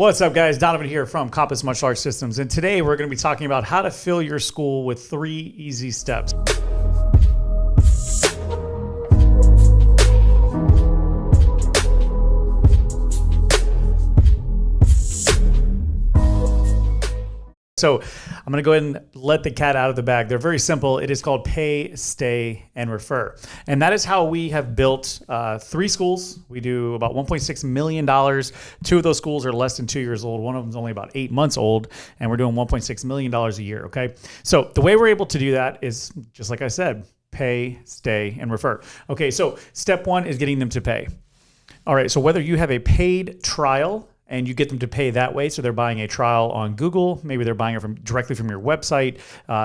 What's up, guys? Donovan here from Compass Martial Arts Systems, and today we're going to be talking about how to fill your school with 3 easy steps. So I'm going to go ahead and let the cat out of the bag. They're very simple. It is called pay, stay, and refer. And that is how we have built 3 schools. We do about $1.6 million. 2 of those schools are less than 2 years old. One of them is only about 8 months old, and we're doing $1.6 million a year, okay? So the way we're able to do that is, just like I said, pay, stay, and refer. Okay, so step 1 is getting them to pay. All right, so whether you have a paid trial and you get them to pay that way, so they're buying a trial on Google, maybe they're buying it directly from your website,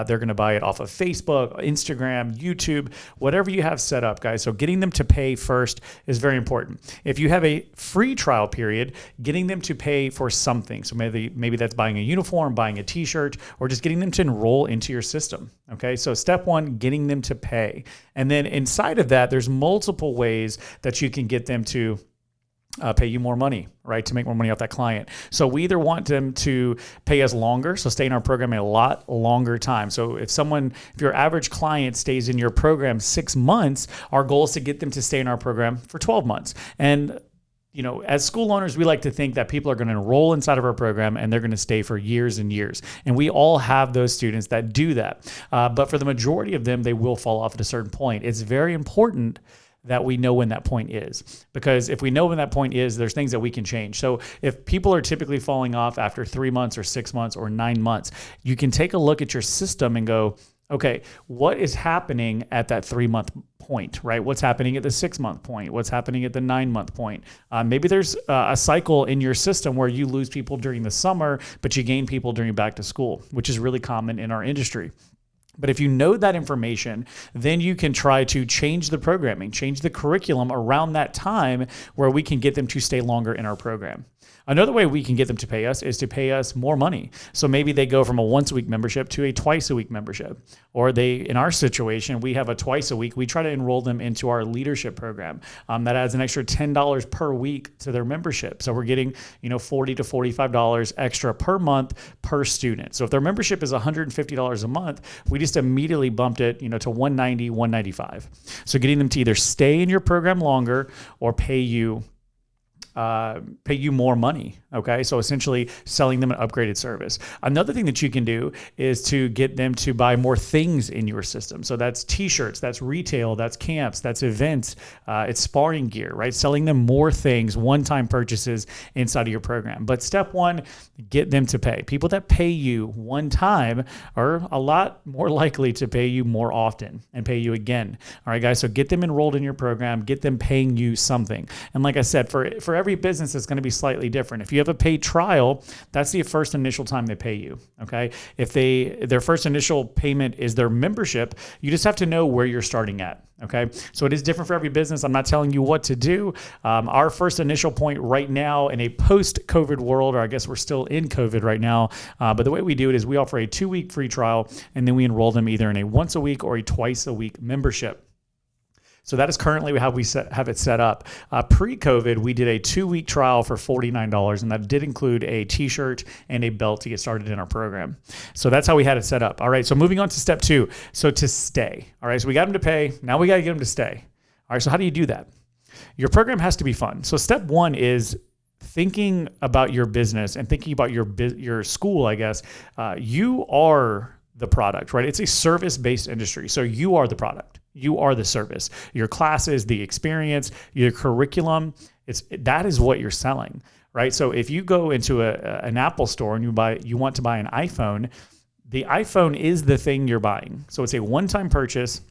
they're going to buy it off of Facebook, Instagram, YouTube, whatever you have set up, guys. So getting them to pay first is very important. If you have a free trial period, getting them to pay for something, so maybe that's buying a uniform, buying a t-shirt, or just getting them to enroll into your system. Okay, so step 1, getting them to pay. And then inside of that, there's multiple ways that you can get them to pay you more money, right? To make more money off that client. So we either want them to pay us longer, so stay in our program a lot longer time. So if your average client stays in your program 6 months, our goal is to get them to stay in our program for 12 months. And as school owners, we like to think that people are going to enroll inside of our program and they're going to stay for years and years. And we all have those students that do that. But for the majority of them, they will fall off at a certain point. It's very important that we know when that point is. Because if we know when that point is, there's things that we can change. So if people are typically falling off after 3 months or 6 months or 9 months, you can take a look at your system and go, okay, what is happening at that 3-month point, right? What's happening at the 6-month point? What's happening at the 9-month point? Maybe there's a cycle in your system where you lose people during the summer, but you gain people during back to school, which is really common in our industry. But if you know that information, then you can try to change the programming, change the curriculum around that time where we can get them to stay longer in our program. Another way we can get them to pay us is to pay us more money. So maybe they go from a once-a-week membership to a twice-a-week membership. Or in our situation, we have a twice-a-week. We try to enroll them into our leadership program. That adds an extra $10 per week to their membership. So we're getting $40 to $45 extra per month per student. So if their membership is $150 a month, we just immediately bumped it to $190, $195. So getting them to either stay in your program longer or pay you more money. Okay. So essentially selling them an upgraded service. Another thing that you can do is to get them to buy more things in your system. So that's t-shirts, that's retail, that's camps, that's events, it's sparring gear, right? Selling them more things, one-time purchases inside of your program. But step 1, get them to pay. People that pay you one time are a lot more likely to pay you more often and pay you again. All right, guys. So get them enrolled in your program, get them paying you something. And like I said, for every business, it's going to be slightly different. If you have a paid trial, that's the first initial time they pay you. Okay. If their first initial payment is their membership, you just have to know where you're starting at. Okay. So it is different for every business. I'm not telling you what to do. Our first initial point right now in a post-COVID world, or I guess we're still in COVID right now. But the way we do it is we offer a 2-week free trial, and then we enroll them either in a once-a-week or a twice-a-week membership. So that is currently how we have it set up. Pre-COVID, we did a 2-week trial for $49, and that did include a t-shirt and a belt to get started in our program. So that's how we had it set up. All right, so moving on to step 2. So to stay. All right, so we got them to pay. Now we got to get them to stay. All right, so how do you do that? Your program has to be fun. So step 1 is thinking about your business and thinking about your school, I guess. You are the product, right? It's a service-based industry. So you are the product. You are the service. Your classes, the experience, your curriculum, that is what you're selling, right? So if you go into an Apple store and you want to buy an iPhone, the iPhone is the thing you're buying. So it's a one-time purchase,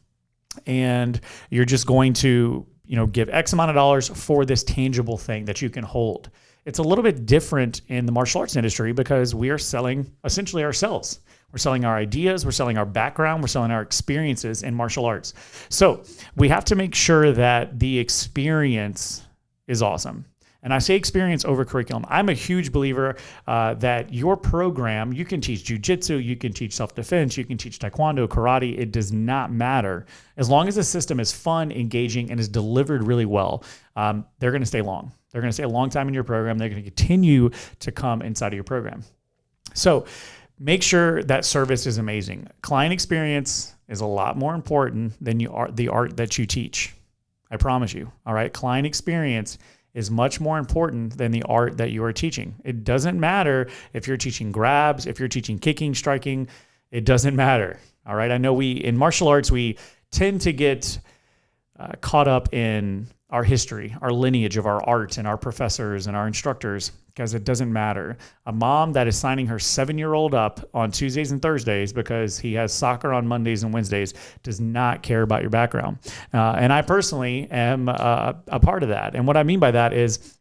and you're just going to give X amount of dollars for this tangible thing that you can hold. It's a little bit different in the martial arts industry because we are selling essentially ourselves. We're selling our ideas, we're selling our background, we're selling our experiences in martial arts. So we have to make sure that the experience is awesome. And I say experience over curriculum. I'm a huge believer that your program, you can teach jiu-jitsu, you can teach self-defense, you can teach taekwondo, karate. It does not matter. As long as the system is fun, engaging, and is delivered really well, they're going to stay long. They're going to stay a long time in your program. They're going to continue to come inside of your program. So make sure that service is amazing. Client experience is a lot more important than the art that you teach. I promise you. All right. Client experience is much more important than the art that you are teaching. It doesn't matter if you're teaching grabs, if you're teaching kicking, striking, it doesn't matter. All right. I know in martial arts, we tend to get caught up in our history, our lineage of our art and our professors and our instructors, because it doesn't matter. A mom that is signing her 7-year-old up on Tuesdays and Thursdays because he has soccer on Mondays and Wednesdays does not care about your background. And I personally am a part of that. And what I mean by that is,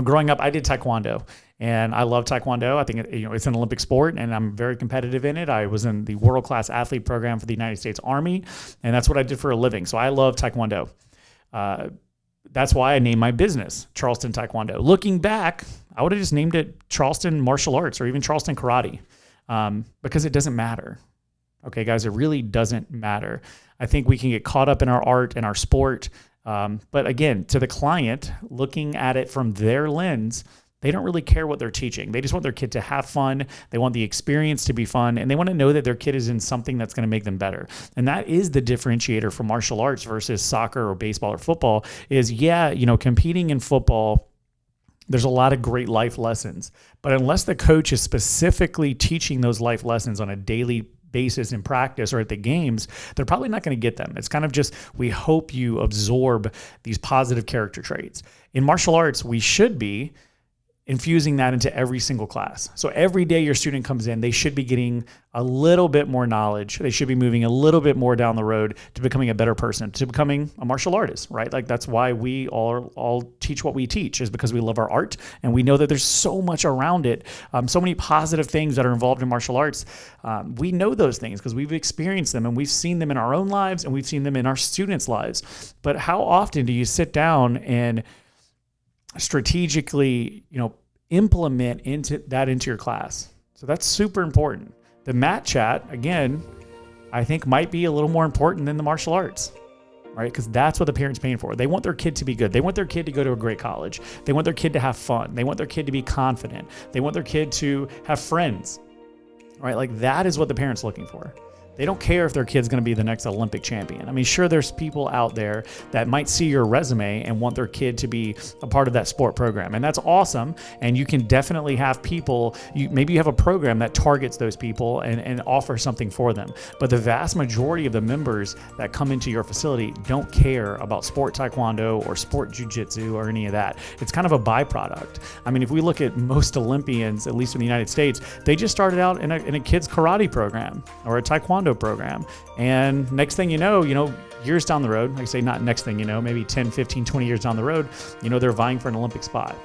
growing up, I did Taekwondo. And I love Taekwondo. I think it's an Olympic sport, and I'm very competitive in it. I was in the world-class athlete program for the United States Army, and that's what I did for a living. So I love Taekwondo. That's why I named my business Charleston Taekwondo. Looking back, I would have just named it Charleston Martial Arts or even Charleston Karate, because it doesn't matter. Okay, guys, it really doesn't matter. I think we can get caught up in our art and our sport. But again, to the client, looking at it from their lens, they don't really care what they're teaching. They just want their kid to have fun. They want the experience to be fun, and they want to know that their kid is in something that's going to make them better. And that is the differentiator for martial arts versus soccer or baseball or football is, competing in football, there's a lot of great life lessons. But unless the coach is specifically teaching those life lessons on a daily basis in practice or at the games, they're probably not going to get them. It's kind of just, we hope you absorb these positive character traits. In martial arts, we should be infusing that into every single class. So every day your student comes in, they should be getting a little bit more knowledge. They should be moving a little bit more down the road to becoming a better person, to becoming a martial artist, right? Like that's why we all teach what we teach, is because we love our art and we know that there's so much around it, so many positive things that are involved in martial arts. We know those things because we've experienced them and we've seen them in our own lives and we've seen them in our students' lives. But how often do you sit down and strategically, implement into your class? So that's super important. The mat chat, again, I think might be a little more important than the martial arts, right? Because that's what the parent's paying for. They want their kid to be good. They want their kid to go to a great college. They want their kid to have fun. They want their kid to be confident. They want their kid to have friends, right? Like that is what the parent's looking for. They don't care if their kid's going to be the next Olympic champion. I mean, sure, there's people out there that might see your resume and want their kid to be a part of that sport program. And that's awesome. And you can definitely have people, maybe you have a program that targets those people and offers something for them. But the vast majority of the members that come into your facility don't care about sport taekwondo or sport jiu-jitsu or any of that. It's kind of a byproduct. I mean, if we look at most Olympians, at least in the United States, they just started out in a kid's karate program or a taekwondo program. And next thing you know, years down the road, like I say, not next thing you know, maybe 10, 15, 20 years down the road, they're vying for an Olympic spot.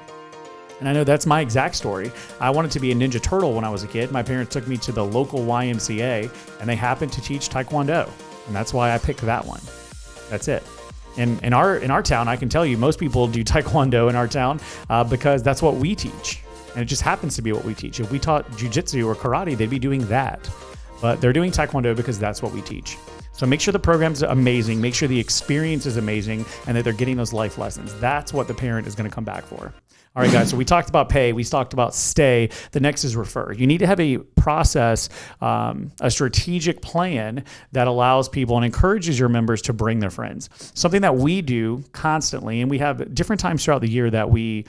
And I know that's my exact story. I wanted to be a Ninja Turtle when I was a kid. My parents took me to the local YMCA and they happened to teach Taekwondo. And that's why I picked that one. That's it. And in our town, I can tell you, most people do Taekwondo in our town because that's what we teach. And it just happens to be what we teach. If we taught jiu-jitsu or karate, they'd be doing that. But they're doing Taekwondo because that's what we teach. So make sure the program's amazing, make sure the experience is amazing, and that they're getting those life lessons. That's what the parent is going to come back for. All right, guys, so we talked about pay, we talked about stay. The next is refer. You need to have a process, a strategic plan that allows people and encourages your members to bring their friends. Something that we do constantly, and we have different times throughout the year that we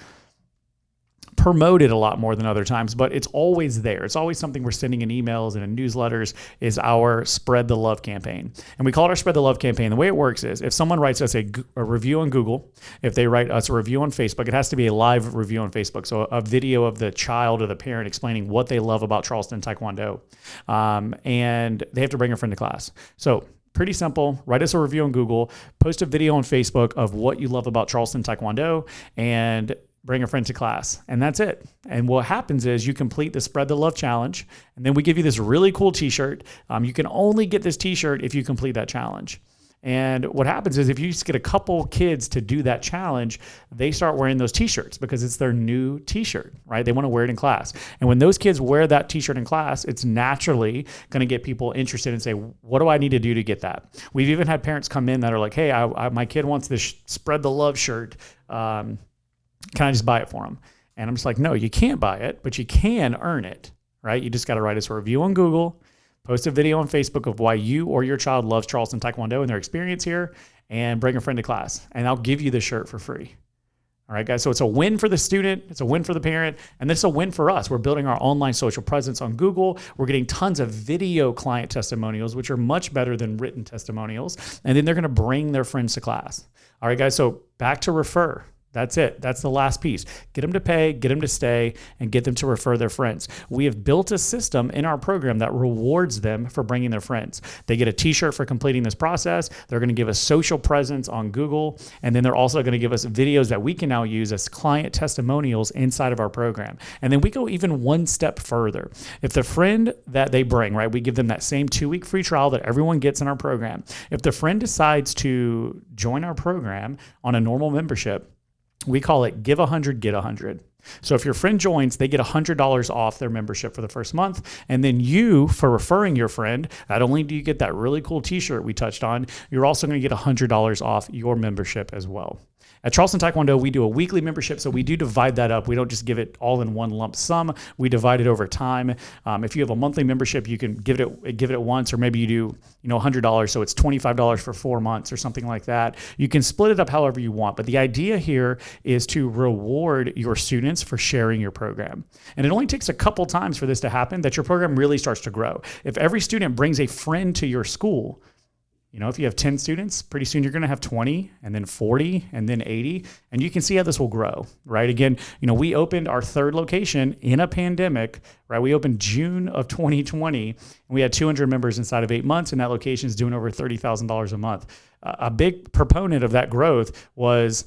promote it a lot more than other times, but it's always there. It's always something we're sending in emails and in newsletters, is our Spread the Love campaign. And we call it our Spread the Love campaign. The way it works is if someone writes us a review on Google, if they write us a review on Facebook, it has to be a live review on Facebook. So a video of the child or the parent explaining what they love about Charleston Taekwondo. And they have to bring a friend to class. So pretty simple. Write us a review on Google, post a video on Facebook of what you love about Charleston Taekwondo, and bring a friend to class. And that's it. And what happens is you complete the Spread the Love challenge, and then we give you this really cool t-shirt. You can only get this t-shirt if you complete that challenge. And what happens is if you just get a couple kids to do that challenge, they start wearing those t-shirts because it's their new t-shirt, right? They want to wear it in class. And when those kids wear that t-shirt in class, it's naturally going to get people interested and say, what do I need to do to get that? We've even had parents come in that are like, hey, my kid wants this Spread the Love shirt. Can I just buy it for them? And I'm just like, no, you can't buy it, but you can earn it, right? You just got to write us a review on Google, post a video on Facebook of why you or your child loves Charleston Taekwondo and their experience here, and bring a friend to class. And I'll give you the shirt for free. All right, guys. So it's a win for the student. It's a win for the parent. And this is a win for us. We're building our online social presence on Google. We're getting tons of video client testimonials, which are much better than written testimonials. And then they're going to bring their friends to class. All right, guys. So back to refer. That's it. That's the last piece. Get them to pay, get them to stay, and get them to refer their friends. We have built a system in our program that rewards them for bringing their friends. They get a t-shirt for completing this process. They're going to give us social presence on Google. And then they're also going to give us videos that we can now use as client testimonials inside of our program. And then we go even one step further. If the friend that they bring, right, we give them that same 2-week free trial that everyone gets in our program. If the friend decides to join our program on a normal membership, we call it give 100, get 100. So if your friend joins, they get $100 off their membership for the first month. And then you, for referring your friend, not only do you get that really cool t-shirt we touched on, you're also going to get $100 off your membership as well. At Charleston Taekwondo, we do a weekly membership, so we do divide that up. We don't just give it all in one lump sum. We divide it over time. If you have a monthly membership, you can give it once, or maybe you do $100, so it's $25 for 4 months or something like that. You can split it up however you want, but the idea here is to reward your students for sharing your program. And it only takes a couple times for this to happen that your program really starts to grow. If every student brings a friend to your school, if you have 10 students, pretty soon you're going to have 20 and then 40 and then 80. And you can see how this will grow, right? Again, we opened our 3rd location in a pandemic, right? We opened June of 2020 and we had 200 members inside of 8 months, and that location is doing over $30,000 a month. A big proponent of that growth was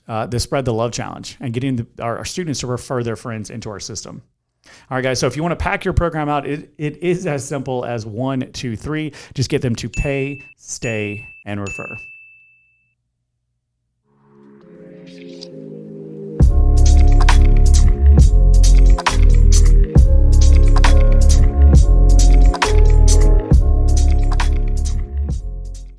the Spread the Love Challenge and getting our students to refer their friends into our system. All right, guys. So if you want to pack your program out, it is as simple as 1, 2, 3. Just get them to pay, stay, and refer.